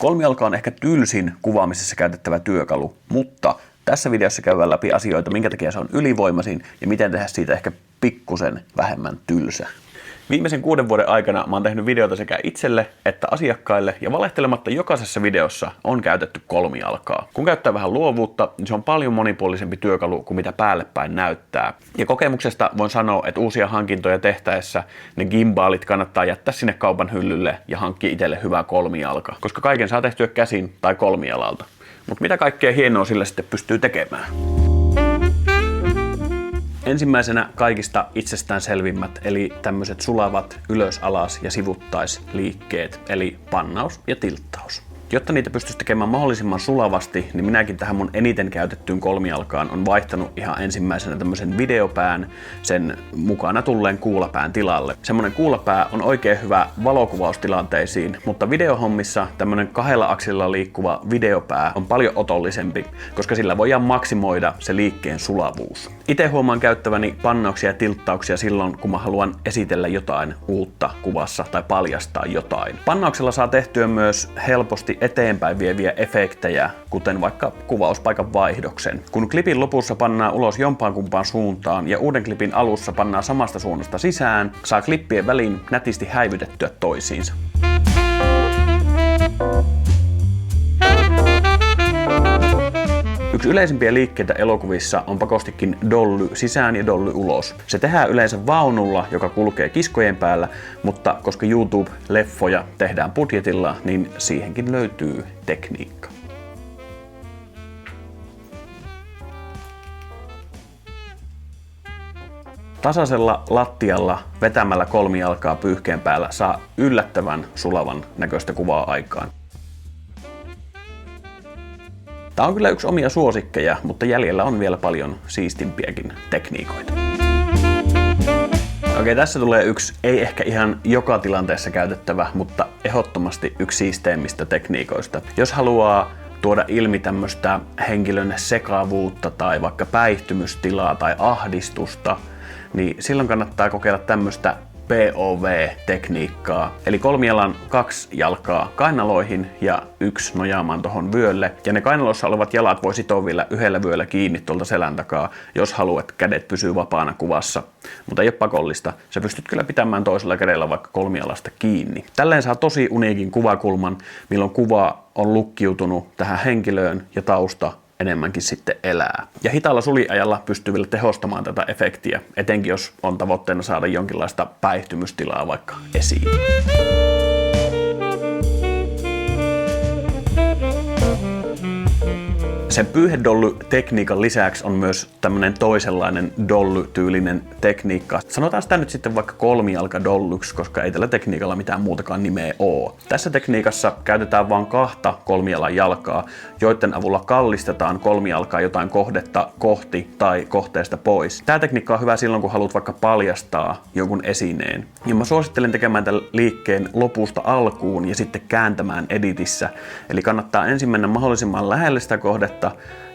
Kolmijalka on ehkä tylsin kuvaamisessa käytettävä työkalu, mutta tässä videossa käydään läpi asioita, minkä takia se on ylivoimaisin ja miten tehdä siitä ehkä pikkusen vähemmän tylsä. Viimeisen 6 vuoden aikana mä oon tehnyt videota sekä itselle että asiakkaille ja valehtelematta jokaisessa videossa on käytetty kolmijalkaa. Kun käyttää vähän luovuutta, niin se on paljon monipuolisempi työkalu kuin mitä päälle päin näyttää. Ja kokemuksesta voin sanoa, että uusia hankintoja tehtäessä ne gimbaalit kannattaa jättää sinne kaupan hyllylle ja hankkia itselle hyvä kolmijalka, koska kaiken saa tehtyä käsin tai kolmijalalta. Mutta mitä kaikkea hienoa sillä sitten pystyy tekemään? Ensimmäisenä kaikista itsestäänselvimmät, eli tämmöiset sulavat ylös, alas ja sivuttaisliikkeet, eli pannaus ja tilttaus. Jotta niitä pystyisi tekemään mahdollisimman sulavasti, niin minäkin tähän mun eniten käytettyyn kolmijalkaan on vaihtanut ihan ensimmäisenä tämmöisen videopään sen mukana tulleen kuulapään tilalle. Semmonen kuulapää on oikein hyvä valokuvaustilanteisiin, mutta videohommissa tämmönen 2 akselilla liikkuva videopää on paljon otollisempi, koska sillä voidaan maksimoida se liikkeen sulavuus. Itse huomaan käyttäväni pannauksia ja tilttauksia silloin, kun mä haluan esitellä jotain uutta kuvassa tai paljastaa jotain. Pannauksella saa tehtyä myös helposti eteenpäin vieviä efektejä, kuten vaikka kuvauspaikan vaihdoksen. Kun klipin lopussa pannaan ulos jompaan kumpaan suuntaan ja uuden klipin alussa pannaan samasta suunnasta sisään, saa klippien väliin nätisti häivytettyä toisiinsa. Yksi yleisimpiä liikkeitä elokuvissa on pakostikin dolly sisään ja dolly ulos. Se tehdään yleensä vaunulla, joka kulkee kiskojen päällä, mutta koska YouTube-leffoja tehdään budjetilla, niin siihenkin löytyy tekniikka. Tasaisella lattialla vetämällä kolmijalkaa pyyhkeen päällä saa yllättävän sulavan näköistä kuvaa aikaan. Tämä on kyllä yksi omia suosikkeja, mutta jäljellä on vielä paljon siistimpiäkin tekniikoita. Okei, tässä tulee yksi, ei ehkä ihan joka tilanteessa käytettävä, mutta ehdottomasti yksi siisteimmistä tekniikoista. Jos haluaa tuoda ilmi tämmöistä henkilön sekavuutta tai vaikka päihtymystilaa tai ahdistusta, niin silloin kannattaa kokeilla tämmöistä POV-tekniikkaa, eli kolmijalan 2 jalkaa kainaloihin ja 1 nojaamaan tuohon vyölle. Ja ne kainalossa olevat jalat voi sitoa vielä 1 vyöllä kiinni tuolta selän takaa, jos haluat, että kädet pysyy vapaana kuvassa. Mutta ei ole pakollista. Sä pystyt kyllä pitämään toisella kädellä vaikka kolmijalasta kiinni. Tälleen saa tosi uniikin kuvakulman, milloin kuva on lukkiutunut tähän henkilöön ja tausta enemmänkin sitten elää. Ja hitaalla suliajalla pystyy vielä tehostamaan tätä efektiä, etenkin jos on tavoitteena saada jonkinlaista päihtymystilaa vaikka esiin. Sen pyyhedolly-tekniikan lisäksi on myös tämmönen toisenlainen dolly-tyylinen tekniikka. Sanotaan sitä nyt sitten vaikka kolmijalka-dollyksi, koska ei tällä tekniikalla mitään muutakaan nimeä oo. Tässä tekniikassa käytetään vain 2 kolmijalan jalkaa, joiden avulla kallistetaan kolmijalkaa jotain kohdetta kohti tai kohteesta pois. Tämä tekniikka on hyvä silloin, kun haluat vaikka paljastaa jonkun esineen. Ja mä suosittelen tekemään tämän liikkeen lopusta alkuun ja sitten kääntämään editissä. Eli kannattaa ensin mennä mahdollisimman lähelle sitä kohdetta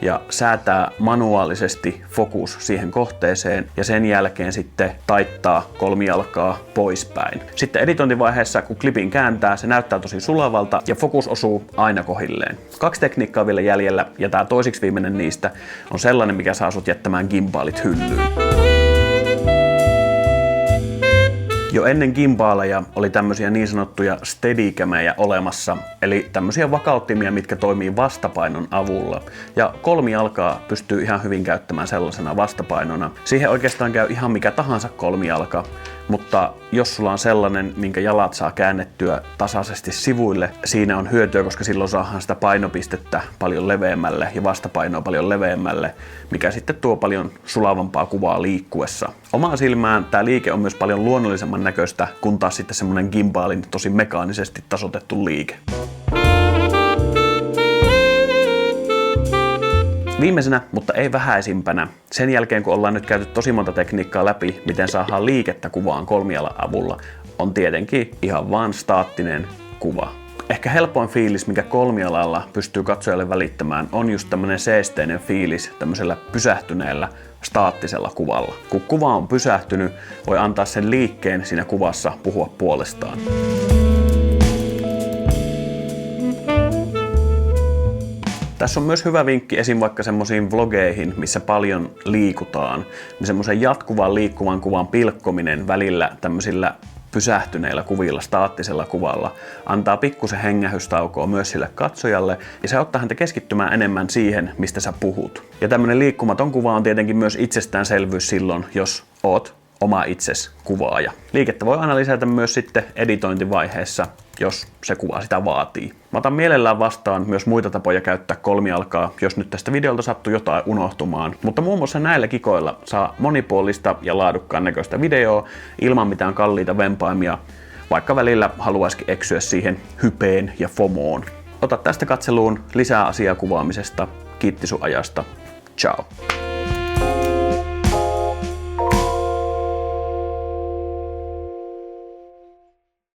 ja säätää manuaalisesti fokus siihen kohteeseen ja sen jälkeen sitten taittaa kolmijalkaa poispäin. Sitten editointivaiheessa, kun klipin kääntää, se näyttää tosi sulavalta ja fokus osuu aina kohdilleen. 2 tekniikkaa vielä jäljellä ja tämä toisiksi viimeinen niistä on sellainen, mikä saa sut jättämään gimbaalit hyllyyn. Jo ennen gimbaaleja oli tämmöisiä niin sanottuja steadicamejä olemassa, eli tämmöisiä vakauttimia, mitkä toimii vastapainon avulla. Ja kolmijalkaa pystyy ihan hyvin käyttämään sellaisena vastapainona. Siihen oikeastaan käy ihan mikä tahansa kolmijalka, mutta jos sulla on sellainen, minkä jalat saa käännettyä tasaisesti sivuille, siinä on hyötyä, koska silloin saadaan sitä painopistettä paljon leveämmälle ja vastapainoa paljon leveämmälle, mikä sitten tuo paljon sulavampaa kuvaa liikkuessa. Omaan silmään tämä liike on myös paljon luonnollisemman näköistä, kun taas sitten semmonen gimbaalin tosi mekaanisesti tasoitettu liike. Viimeisenä, mutta ei vähäisimpänä, sen jälkeen kun ollaan nyt käyty tosi monta tekniikkaa läpi, miten saadaan liikettä kuvaan kolmijalan avulla, on tietenkin ihan vaan staattinen kuva. Ehkä helpoin fiilis, mikä kolmijalalla pystyy katsojalle välittämään, on just tämmönen seesteinen fiilis tämmöisellä pysähtyneellä staattisella kuvalla. Kun kuva on pysähtynyt, voi antaa sen liikkeen siinä kuvassa puhua puolestaan. Tässä on myös hyvä vinkki esim. Vaikka semmoisiin vlogeihin, missä paljon liikutaan, niin semmoisen jatkuvan liikkuvan kuvan pilkkominen välillä tämmöisillä pysähtyneillä kuvilla, staattisella kuvalla, antaa pikkusen hengähystaukoa myös sille katsojalle ja se auttaa häntä keskittymään enemmän siihen, mistä sä puhut. Ja tämmönen liikkumaton kuva on tietenkin myös itsestäänselvyys silloin, jos oot oma itses kuvaaja. Liikettä voi aina lisätä myös sitten editointivaiheessa, jos se kuva sitä vaatii. Mä otan mielellään vastaan myös muita tapoja käyttää kolmijalkaa, jos nyt tästä videolta sattuu jotain unohtumaan. Mutta muun muassa näillä kikoilla saa monipuolista ja laadukkaan näköistä videoa ilman mitään kalliita vempaimia, vaikka välillä haluaisikin eksyä siihen hypeen ja fomoon. Ota tästä katseluun lisää asiaa kuvaamisesta. Kiitti sun ajasta. Ciao.